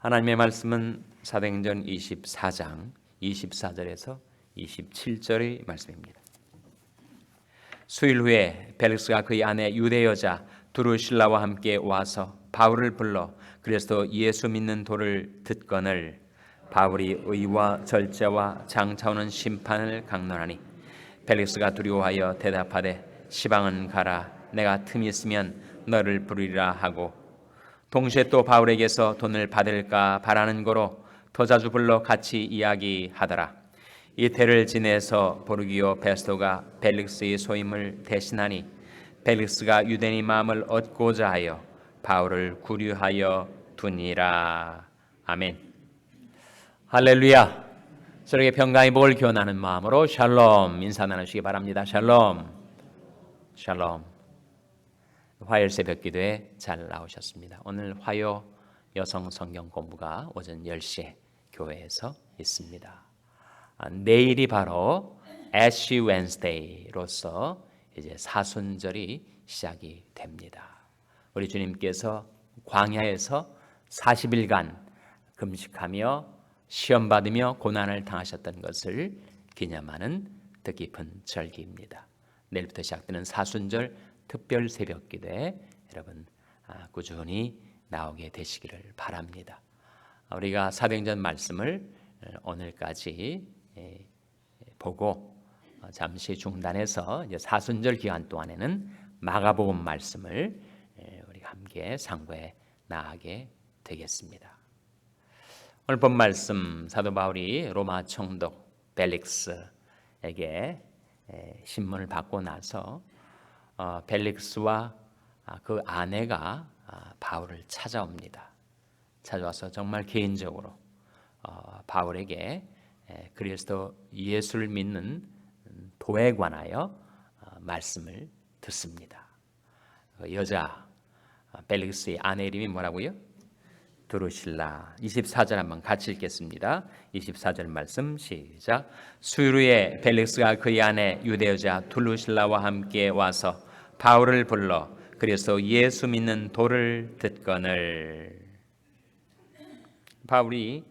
하나님의 말씀은 사도행전 24장 24절에서 27절의 말씀입니다. 수일 후에 벨릭스가 그의 아내 유대 여자 두루실라와 함께 와서 바울을 불러 그리스도 예수 믿는 도를 듣거늘 바울이 의와 절제와 장차오는 심판을 강론하니 벨릭스가 두려워하여 대답하되 시방은 가라 내가 틈이 있으면 너를 부르리라 하고 동시에 또 바울에게서 돈을 받을까 바라는 거로 더 자주 불러 같이 이야기하더라. 이태를 지내서 보르기오 베스토가 벨릭스의 소임을 대신하니 벨릭스가 유대인의 마음을 얻고자 하여 바울을 구류하여 두니라. 아멘. 할렐루야. 서로에게 평강의 복을 기원하는 마음으로 샬롬 인사 나누시기 바랍니다. 샬롬. 샬롬. 화요일 새벽 기도에 잘 나오셨습니다. 오늘 화요 여성 성경 공부가 오전 10시에 교회에서 있습니다. 내일이 바로 애쉬 웬스데이로서 이제 사순절이 시작이 됩니다. 우리 주님께서 광야에서 40일간 금식하며 시험 받으며 고난을 당하셨던 것을 기념하는 뜻깊은 절기입니다. 내일부터 시작되는 사순절 특별 새벽 기도에 여러분 꾸준히 나오게 되시기를 바랍니다. 우리가 사도행전 말씀을 오늘까지 보고 잠시 중단해서 이제 사순절 기간 동안에는 마가복음 말씀을 우리가 함께 상고해 나가게 되겠습니다. 오늘 본 말씀 사도 바울이 로마 총독 벨릭스에게 신문을 받고 나서 벨릭스와 그 아내가 바울을 찾아옵니다. 찾아와서 정말 개인적으로 바울에게 그리스도 예수를 믿는 도에 관하여 말씀을 듣습니다. 그 여자 벨릭스의 아내 이름이 뭐라고요? 두루실라. 24절 한번 같이 읽겠습니다. 24절 말씀 시작. 수일 후에 벨릭스가 그의 아내 유대 여자 두루실라와 함께 와서 바울을 불러 그래서 예수 믿는 도를 듣거늘. 바울이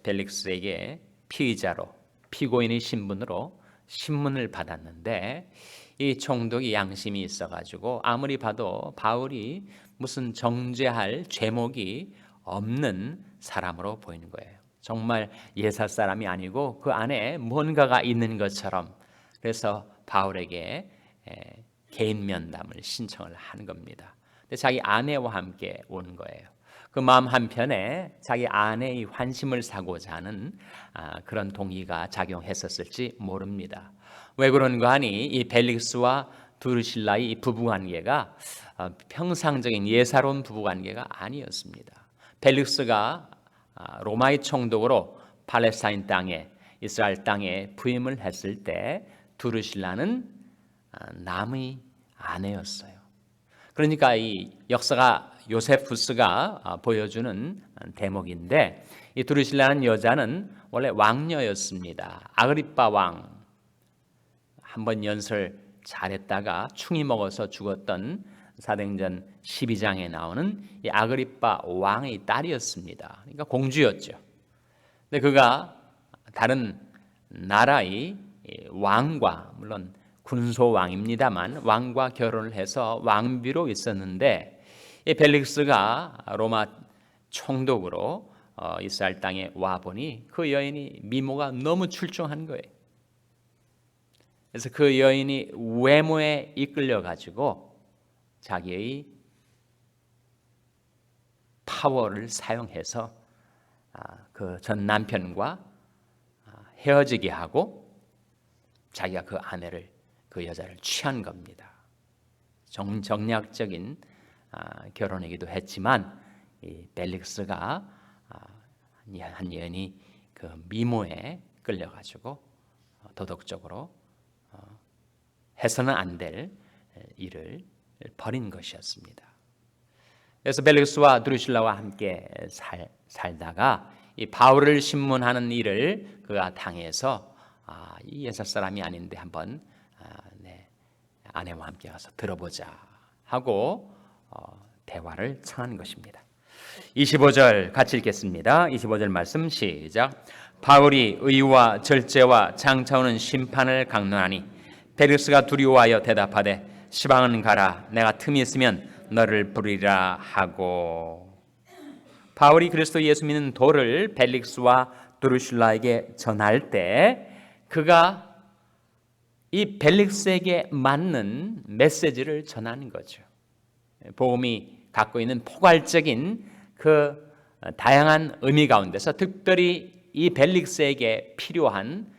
벨릭스에게 피의자로 피고인의 신분으로 신문을 받았는데 이 총독이 양심이 있어가지고 아무리 봐도 바울이 무슨 정죄할 죄목이 없는 사람으로 보이는 거예요. 정말 예사 사람이 아니고 그 안에 뭔가가 있는 것처럼. 그래서 바울에게 개인 면담을 신청을 하는 겁니다. 근데 자기 아내와 함께 온 거예요. 그 마음 한편에 자기 아내의 환심을 사고자 하는 그런 동의가 작용했었을지 모릅니다. 왜 그런가 하니 이 벨릭스와 두루실라의 부부관계가 평상적인 예사로운 부부관계가 아니었습니다. 벨릭스가 로마의 총독으로 팔레스타인 땅에 이스라엘 땅에 부임을 했을 때 두루실라는 남의 아내였어요. 그러니까 이 역사가 요세푸스가 보여주는 대목인데 이 두루실라는 여자는 원래 왕녀였습니다. 아그리빠 왕 한번 연설 잘했다가 충이 먹어서 죽었던 사도행전 12장에 나오는 이 아그리빠 왕의 딸이었습니다. 그러니까 공주였죠. 근데 그가 다른 나라의 왕과 물론 군소 왕입니다만 왕과 결혼을 해서 왕비로 있었는데 이 벨릭스가 로마 총독으로 이스라엘 땅에 와 보니 그 여인이 미모가 너무 출중한 거예요. 그래서 그 여인이 외모에 이끌려 가지고 자기의 파워를 사용해서 그 전 남편과 헤어지게 하고 자기가 그 아내를 그 여자를 취한 겁니다. 정략적인 결혼이기도 했지만 이 벨릭스가 한 여인이 그 미모에 끌려가지고 도덕적으로 해서는 안 될 일을 벌인 것이었습니다. 그래서 벨릭스와 두루실라와 함께 살다가 이 바울을 신문하는 일을 그가 당해서 이 예사 사람이 아닌데 한번 내 아내와 함께 가서 들어보자 하고 대화를 청한 것입니다. 25절 같이 읽겠습니다. 25절 말씀 시작. 바울이 의와 절제와 장차오는 심판을 강론하니 벨릭스가 두려워하여 대답하되 시방은 가라, 내가 틈이 있으면 너를 부르리라 하고. 바울이 그리스도 예수 믿는 도를 벨릭스와 드루실라에게 전할 때 그가 이 벨릭스에게 맞는 메시지를 전하는 거죠. 복음이 갖고 있는 포괄적인 그 다양한 의미 가운데서 특별히 이 벨릭스에게 필요한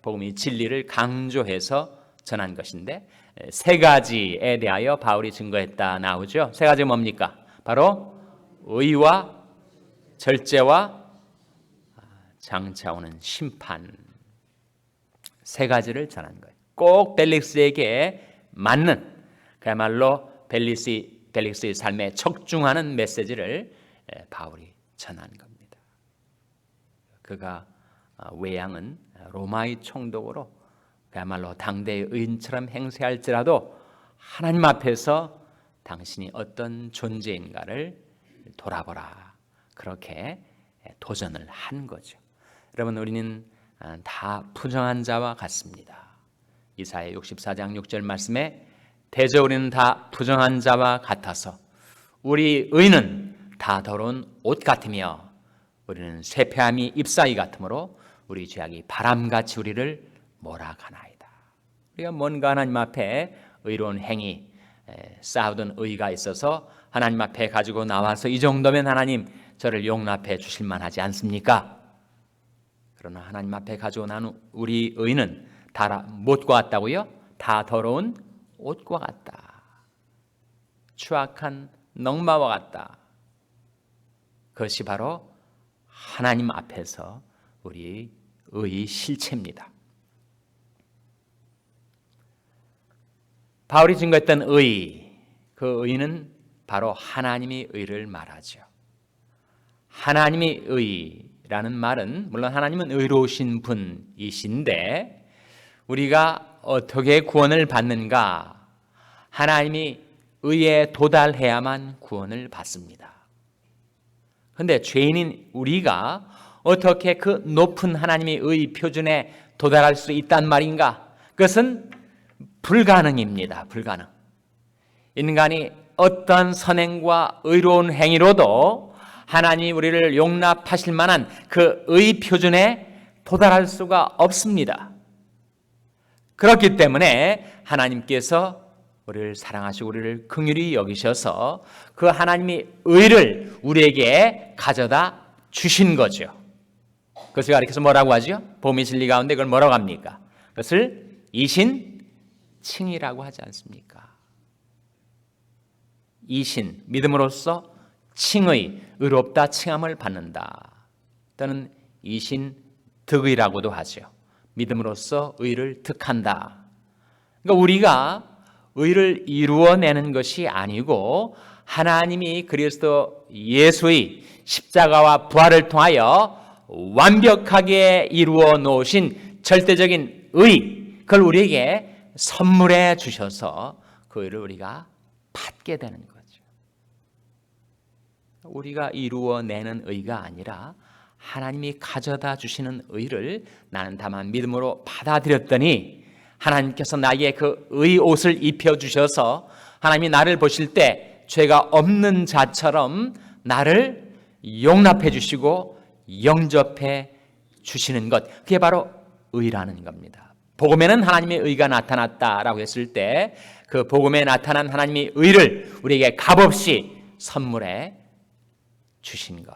복음의 진리를 강조해서 전한 것인데, 세 가지에 대하여 바울이 증거했다 나오죠. 세 가지가 뭡니까? 바로 의와 절제와 장차오는 심판, 세 가지를 전한 거예요. 꼭 벨릭스에게 맞는, 그야말로 벨릭스의 삶에 적중하는 메시지를 바울이 전한 겁니다. 그가 외양은 로마의 총독으로 그야말로 당대의 의인처럼 행세할지라도 하나님 앞에서 당신이 어떤 존재인가를 돌아보라, 그렇게 도전을 한 거죠. 여러분, 우리는 다 부정한 자와 같습니다. 이사야 64장 6절 말씀에 대저 우리는 다 부정한 자와 같아서 우리 의는 다 더러운 옷 같으며 우리는 쇠폐함이 잎사귀 같으므로 우리 죄악이 바람같이 우리를 몰아가나이다. 우리가 뭔가 하나님 앞에 의로운 행위, 쌓아둔 의가 있어서 하나님 앞에 가지고 나와서 이 정도면 하나님 저를 용납해 주실 만하지 않습니까? 그러나 하나님 앞에 가지고 난 우리 의는 다 못과 같다고요? 다 더러운 옷과 같다. 추악한 넝마와 같다. 그것이 바로 하나님 앞에서 우리 의의 실체입니다. 바울이 증거했던 의, 그 의는 바로 하나님의 의를 말하죠. 하나님의 의라는 말은 물론 하나님은 의로우신 분이신데 우리가 어떻게 구원을 받는가? 하나님이 의에 도달해야만 구원을 받습니다. 그런데 죄인인 우리가 어떻게 그 높은 하나님의 의 표준에 도달할 수 있단 말인가? 그것은 불가능입니다. 불가능. 인간이 어떤 선행과 의로운 행위로도 하나님이 우리를 용납하실 만한 그 의 표준에 도달할 수가 없습니다. 그렇기 때문에 하나님께서 우리를 사랑하시고 우리를 긍휼히 여기셔서 그 하나님의 의를 우리에게 가져다 주신 거죠. 그것을 가리켜서 뭐라고 하죠? 복음의 진리 가운데 그걸 뭐라고 합니까? 그것을 이신칭이라고 하지 않습니까? 이신, 믿음으로써 칭의, 의롭다 칭함을 받는다. 또는 이신득의라고도 하죠. 믿음으로써 의를 득한다. 그러니까 우리가 의를 이루어내는 것이 아니고 하나님이 그리스도 예수의 십자가와 부활을 통하여 완벽하게 이루어 놓으신 절대적인 의, 그걸 우리에게 선물해 주셔서 그 의를 우리가 받게 되는 거죠. 우리가 이루어내는 의가 아니라 하나님이 가져다 주시는 의를 나는 다만 믿음으로 받아들였더니 하나님께서 나에게 그 의 옷을 입혀주셔서 하나님이 나를 보실 때 죄가 없는 자처럼 나를 용납해 주시고 영접해 주시는 것, 그게 바로 의라는 겁니다. 복음에는 하나님의 의가 나타났다라고 했을 때 그 복음에 나타난 하나님의 의를 우리에게 값없이 선물해 주신 것,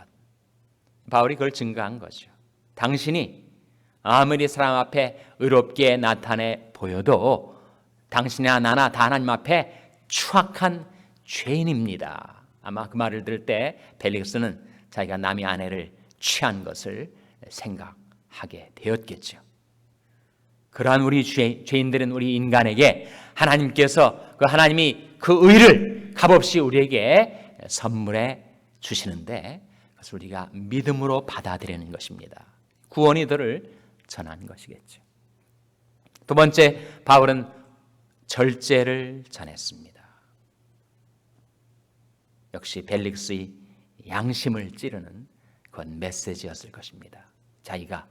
바울이 그걸 증거한 거죠. 당신이 아무리 사람 앞에 의롭게 나타내 보여도 당신이나 나나 다 하나님 앞에 추악한 죄인입니다. 아마 그 말을 들을 때 벨릭스는 자기가 남의 아내를 취한 것을 생각하게 되었겠죠. 그러한 우리 죄인들은 우리 인간에게 하나님께서 그 하나님이 그 의를 값없이 우리에게 선물해 주시는데 그것을 우리가 믿음으로 받아들이는 것입니다. 구원의 도를 전한 것이겠죠. 두 번째, 바울은 절제를 전했습니다. 역시 벨릭스의 양심을 찌르는 그런 메시지였을 것입니다. 자기가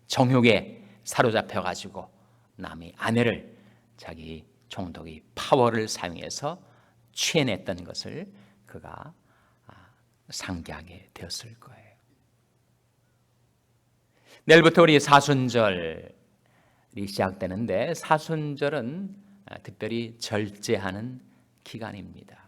정욕에 사로잡혀가지고 남의 아내를 자기 총독이 파워를 사용해서 취해냈던 것을 그가 상기하게 되었을 거예요. 내일부터 우리 사순절이 시작되는데 사순절은 특별히 절제하는 기간입니다.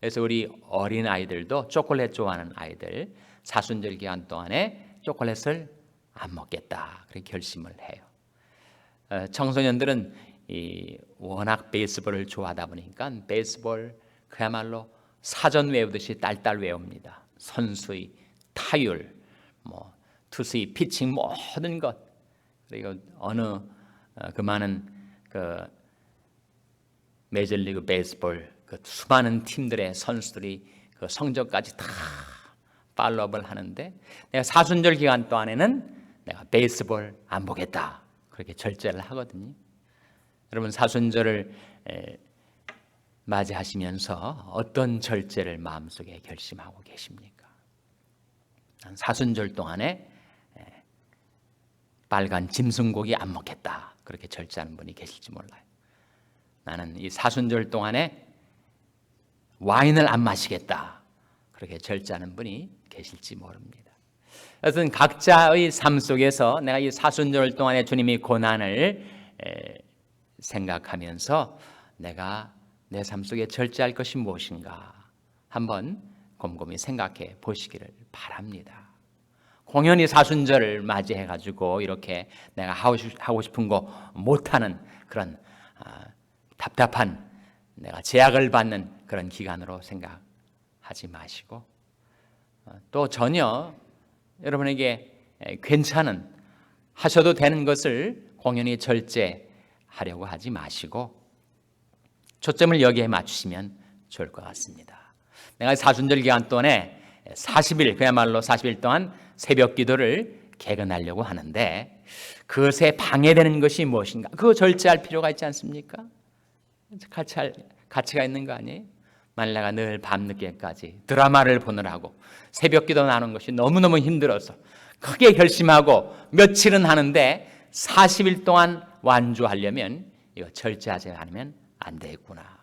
그래서 우리 어린 아이들도 초콜릿 좋아하는 아이들 사순절 기간 동안에 초콜릿을 안 먹겠다 그렇게 결심을 해요. 청소년들은 워낙 베이스볼을 좋아하다 보니까 베이스볼 그야말로 사전 외우듯이 딸딸 외웁니다. 선수의 타율, 투수의 피칭 모든 것, 그리고 어느 그 많은 그 메이저리그 베이스볼 그 수많은 팀들의 선수들이 그 성적까지 다 팔로업을 하는데 내가 사순절 기간 동안에는 내가 베이스볼 안 보겠다 그렇게 절제를 하거든요. 여러분 사순절을 맞이하시면서 어떤 절제를 마음속에 결심하고 계십니까? 사순절 동안에 빨간 짐승고기 안 먹겠다 그렇게 절제하는 분이 계실지 몰라요. 나는 이 사순절 동안에 와인을 안 마시겠다 그렇게 절제하는 분이 계실지 모릅니다. 여튼 각자의 삶 속에서 내가 이 사순절 동안에 주님의 고난을 생각하면서 내가 내 삶 속에 절제할 것이 무엇인가 한번 곰곰이 생각해 보시기를 바랍니다. 공연히 사순절을 맞이해 가지고 이렇게 내가 하고 싶은 거 못하는 그런 답답한 내가 제약을 받는 그런 기간으로 생각하지 마시고 또 전혀 여러분에게 괜찮은 하셔도 되는 것을 공연히 절제하려고 하지 마시고 초점을 여기에 맞추시면 좋을 것 같습니다. 내가 사순절 기간 동안에 40일 그야말로 40일 동안 새벽 기도를 개근하려고 하는데 그것에 방해되는 것이 무엇인가? 그거 절제할 필요가 있지 않습니까? 가치가 있는 거 아니에요? 만일 내가 늘 밤늦게까지 드라마를 보느라고 새벽 기도 나누는 것이 너무너무 힘들어서 크게 결심하고 며칠은 하는데 40일 동안 완주하려면 이거 절제하지 않으면 안 되겠구나.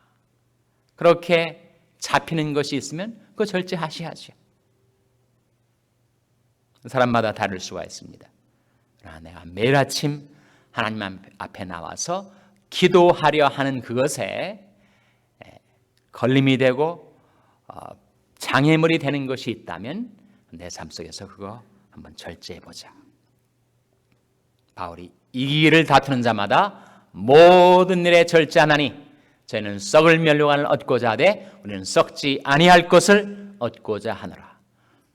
그렇게 잡히는 것이 있으면 그거 절제하셔야죠. 사람마다 다를 수가 있습니다. 그러나 내가 매일 아침 하나님 앞에 나와서 기도하려 하는 그것에 걸림이 되고 장애물이 되는 것이 있다면 내 삶 속에서 그거 한번 절제해보자. 바울이 이기기를 다투는 자마다 모든 일에 절제하나니 저희는 썩을 면류관을 얻고자 하되 우리는 썩지 아니할 것을 얻고자 하노라.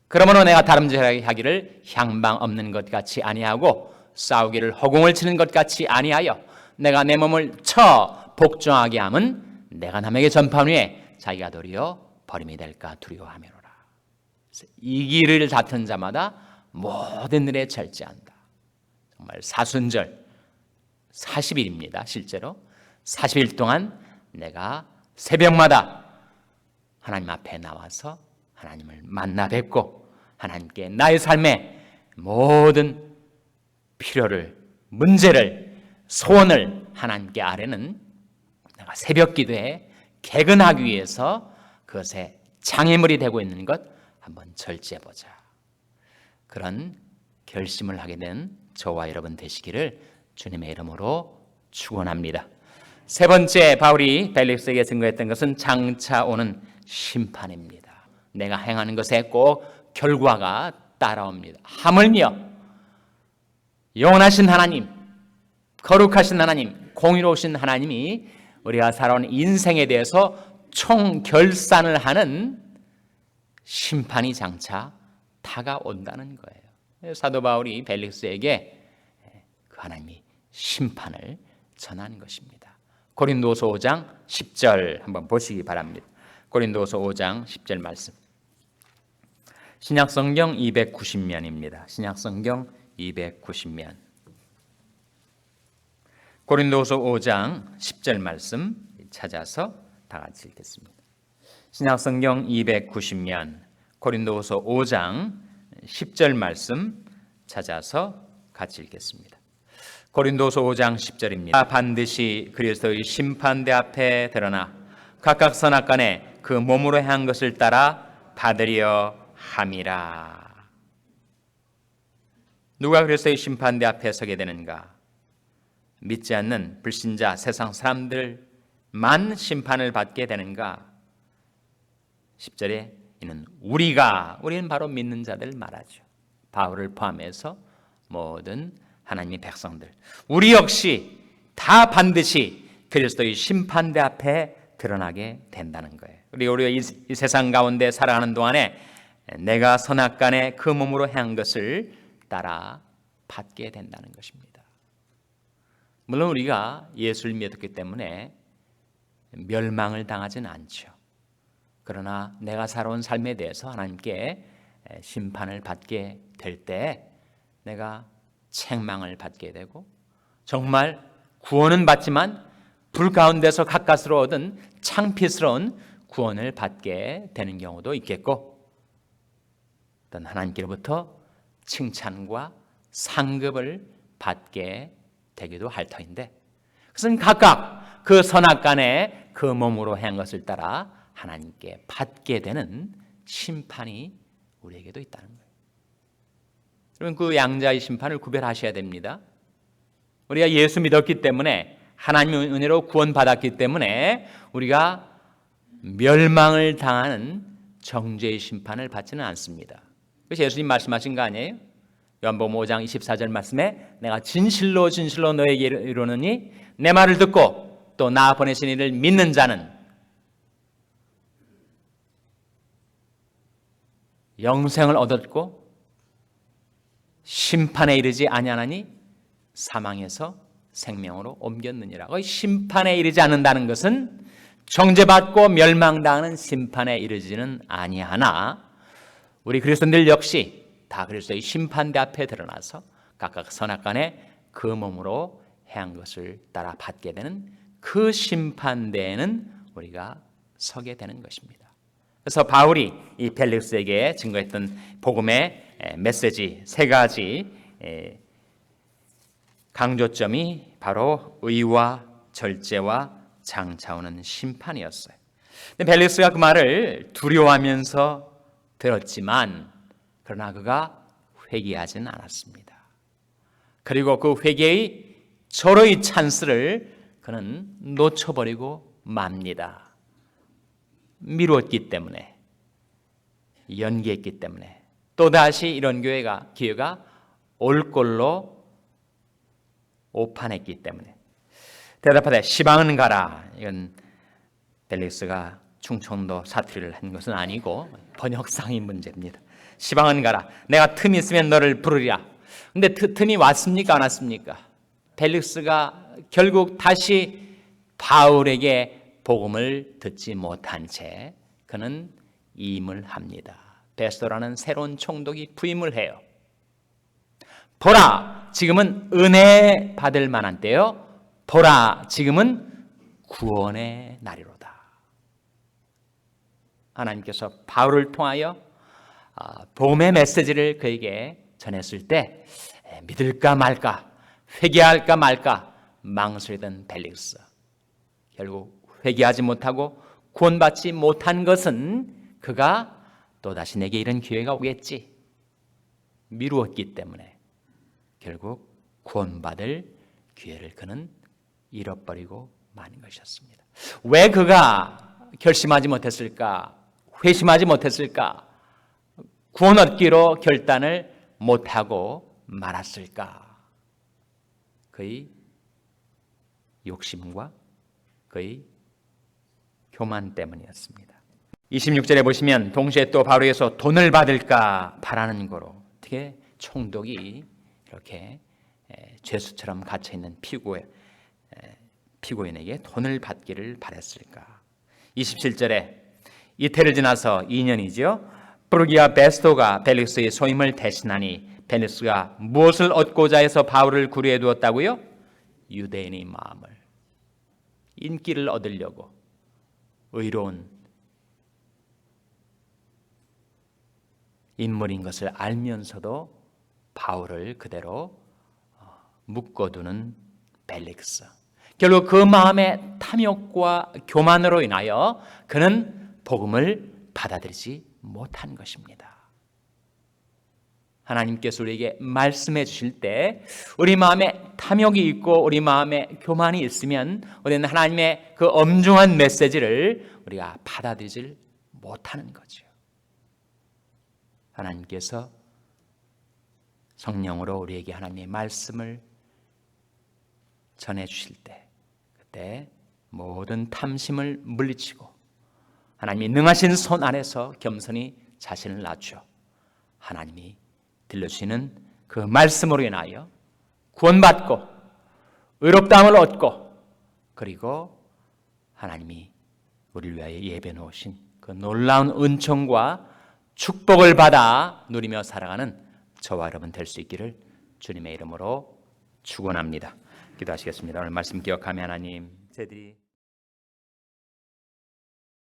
그러므로 내가 다름질하기를 향방 없는 것 같이 아니하고 싸우기를 허공을 치는 것 같이 아니하여 내가 내 몸을 쳐 복종하게 함은 내가 남에게 전파한 후에 자기가 도리어 버림이 될까 두려워하미로라. 이 길을 다툰 자마다 모든 일에 절제한다. 정말 사순절 40일입니다. 실제로 40일 동안 내가 새벽마다 하나님 앞에 나와서 하나님을 만나 뵙고 하나님께 나의 삶의 모든 필요를, 문제를, 소원을 하나님께 아뢰는 내가 새벽 기도에 개근하기 위해서 그것에 장애물이 되고 있는 것 한번 절제해보자. 그런 결심을 하게 된 저와 여러분 되시기를 주님의 이름으로 축원합니다. 세 번째 바울이 벨릭스에게 증거했던 것은 장차 오는 심판입니다. 내가 행하는 것에 꼭 결과가 따라옵니다. 하물며 영원하신 하나님, 거룩하신 하나님, 공의로우신 하나님이 우리가 살아온 인생에 대해서 총결산을 하는 심판이 장차 다가온다는 거예요. 사도 바울이 벨릭스에게 그 하나님이 심판을 전하는 것입니다. 고린도서 5장 10절 한번 보시기 바랍니다. 고린도서 5장 10절 말씀. 신약성경 290면입니다. 신약성경 290면. 고린도서 5장 10절 말씀 찾아서 다 같이 읽겠습니다. 신약성경 290면 고린도후서 5장 10절 말씀 찾아서 같이 읽겠습니다. 고린도후서 5장 10절입니다. 반드시 그리스도의 심판대 앞에 드러나 각각 선악간에 그 몸으로 행한 것을 따라 받으려 함이라. 누가 그리스도의 심판대 앞에 서게 되는가? 믿지 않는 불신자 세상 사람들만 심판을 받게 되는가? 10절에 이는 우리는 바로 믿는 자들 말하죠. 바울을 포함해서 모든 하나님의 백성들, 우리 역시 다 반드시 그리스도의 심판대 앞에 드러나게 된다는 거예요. 우리가 이 세상 가운데 살아가는 동안에 내가 선악간에 그 몸으로 행한 것을 따라 받게 된다는 것입니다. 물론 우리가 예수를 믿었기 때문에 멸망을 당하지는 않죠. 그러나 내가 살아온 삶에 대해서 하나님께 심판을 받게 될 때 내가 책망을 받게 되고 정말 구원은 받지만 불 가운데서 가까스로 얻은 창피스러운 구원을 받게 되는 경우도 있겠고, 어떤 하나님께로부터 칭찬과 상급을 받게 되기도 할 터인데, 그것은 각각 그 선악간에 그 몸으로 행한 것을 따라 하나님께 받게 되는 심판이 우리에게도 있다는 거예요. 여러분, 그 양자의 심판을 구별하셔야 됩니다. 우리가 예수 믿었기 때문에, 하나님의 은혜로 구원받았기 때문에 우리가 멸망을 당하는 정죄의 심판을 받지는 않습니다. 그래서 예수님 말씀하신 거 아니에요? 요한복음 5장 24절 말씀에 내가 진실로 진실로 너에게 이르노니 내 말을 듣고 또 나 보내신 이를 믿는 자는 영생을 얻었고 심판에 이르지 아니하나니 사망에서 생명으로 옮겼느니라. 심판에 이르지 않는다는 것은 정죄받고 멸망당하는 심판에 이르지는 아니하나, 우리 그리스도인들 역시 다 그리스도의 심판대 앞에 드러나서 각각 선악간에 그 몸으로 행한 것을 따라 받게 되는 그 심판대에는 우리가 서게 되는 것입니다. 그래서 바울이 이 벨릭스에게 증거했던 복음의 메시지 세 가지 강조점이 바로 의와 절제와 장차오는 심판이었어요. 벨릭스가 그 말을 두려워하면서 들었지만 그러나 그가 회개하지는 않았습니다. 그리고 그 회개의 절호의 찬스를 그는 놓쳐버리고 맙니다. 미루었기 때문에, 연기했기 때문에, 또다시 이런 기회가 올 걸로 오판했기 때문에. 대답하되 시방은 가라. 이건 벨릭스가 충청도 사투리를 한 것은 아니고 번역상의 문제입니다. 시방은 가라. 내가 틈이 있으면 너를 부르리라. 근데 틈이 왔습니까? 안 왔습니까? 벨릭스가 결국 다시 바울에게 복음을 듣지 못한 채 그는 임을 합니다. 베스도라는 새로운 총독이 부임을 해요. 보라, 지금은 은혜 받을 만한 때요. 보라, 지금은 구원의 날이로다. 하나님께서 바울을 통하여 복음의 메시지를 그에게 전했을 때 믿을까 말까, 회개할까 말까 망설이던 벨릭스, 결국 회개하지 못하고 구원받지 못한 것은 그가 또다시 내게 이런 기회가 오겠지 미루었기 때문에 결국 구원받을 기회를 그는 잃어버리고 마는 것이었습니다. 왜 그가 결심하지 못했을까? 회심하지 못했을까? 구원 얻기로 결단을 못하고 말았을까? 그의 욕심과 그의 교만 때문이었습니다. 26절에 보시면 동시에 또 바로에서 돈을 받을까 바라는 거로, 어떻게 총독이 이렇게 죄수처럼 갇혀있는 피고인에게 돈을 받기를 바랬을까? 27절에 이태를 지나서 2년이죠. 프루기아 베스토가 벨릭스의 소임을 대신하니 벨릭스가 무엇을 얻고자 해서 바울을 구류해 두었다고요? 유대인의 마음을, 인기를 얻으려고, 의로운 인물인 것을 알면서도 바울을 그대로 묶어두는 벨릭스. 결국 그 마음의 탐욕과 교만으로 인하여 그는 복음을 받아들이지 못한 것입니다. 하나님께서 우리에게 말씀해 주실 때 우리 마음에 탐욕이 있고 우리 마음에 교만이 있으면 우리는 하나님의 그 엄중한 메시지를 우리가 받아들이질 못하는 거죠. 하나님께서 성령으로 우리에게 하나님의 말씀을 전해 주실 때 그때 모든 탐심을 물리치고 하나님이 능하신 손 아래서 겸손히 자신을 낮춰 하나님이 들려주시는 그 말씀으로 인하여 구원받고 의롭다함을 얻고 그리고 하나님이 우리를 위하여 예배해 놓으신 그 놀라운 은총과 축복을 받아 누리며 살아가는 저와 여러분 될 수 있기를 주님의 이름으로 축원합니다. 기도하시겠습니다. 오늘 말씀 기억하며 하나님 저희들이